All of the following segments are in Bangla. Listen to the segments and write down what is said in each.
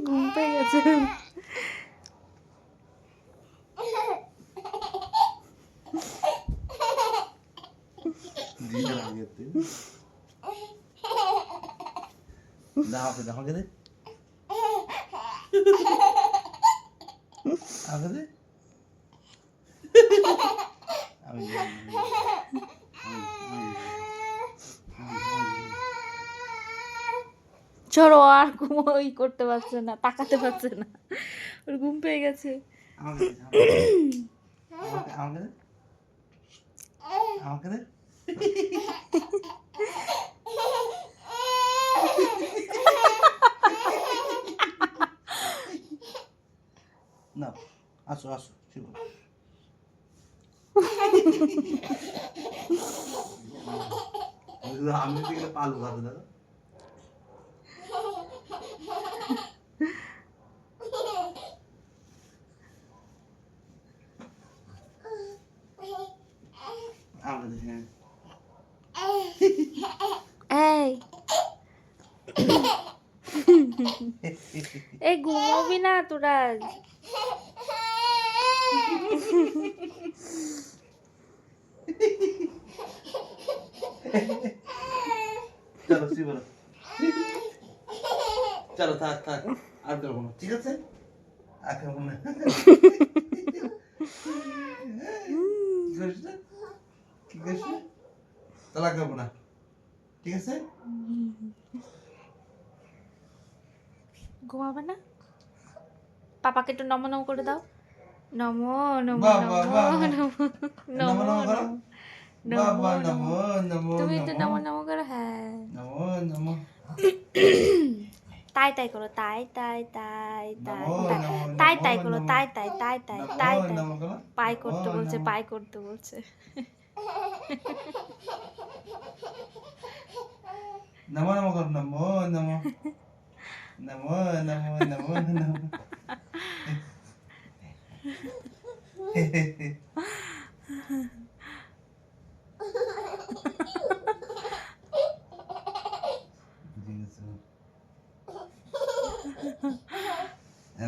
ঘুম পেয়ে গেছে। চলো, আর ঘুমোই করতে পারছে না, তাকাতে পারছে না, ওর ঘুম পেয়ে গেছে। না, আসো আসো শিব। আমি দিকে পালু খাবে দাদা। এই এই ঘুমোবি না তোরা? চলো শিব, চলো থাক থাক, আর দেবো না, ঠিক আছে? আর দেবো না। কি করছিস? তাহলে আর দেবো না, ঠিক আছে? ঘুমাবে না? পাপাকে একটু নমো নমো করে দাও। নমো নমো বাহ, নমো বাহ, বাহ, বাহ। নমো নমো নমো করো। নমো বাবা নমো। নমো নমো তুমি একটু নমো নমো নমো করো। হ্যাঁ, নমো নমো তাই তাই করো, তাই তাই তাই তাই নমো তাই নমো তাই তাই নমো করো, নমো তাই তাই তাই তাই তাই তাই। নমো করো। পাই করতে নমো বলছে, নমো। পাই করতে বলছে। নমো নমো করো, নমো নমো নমো নমো নমো নমো।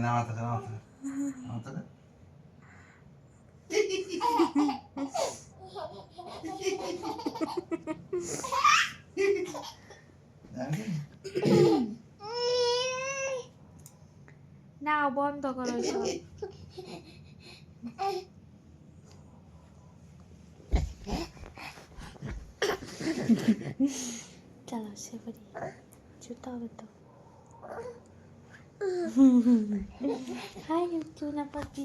নামাতে নামাতে নামাতে। না, বন্ধ করো সব। চলো সে করি, জুতো হবে তো। হাই চুনা পাখি।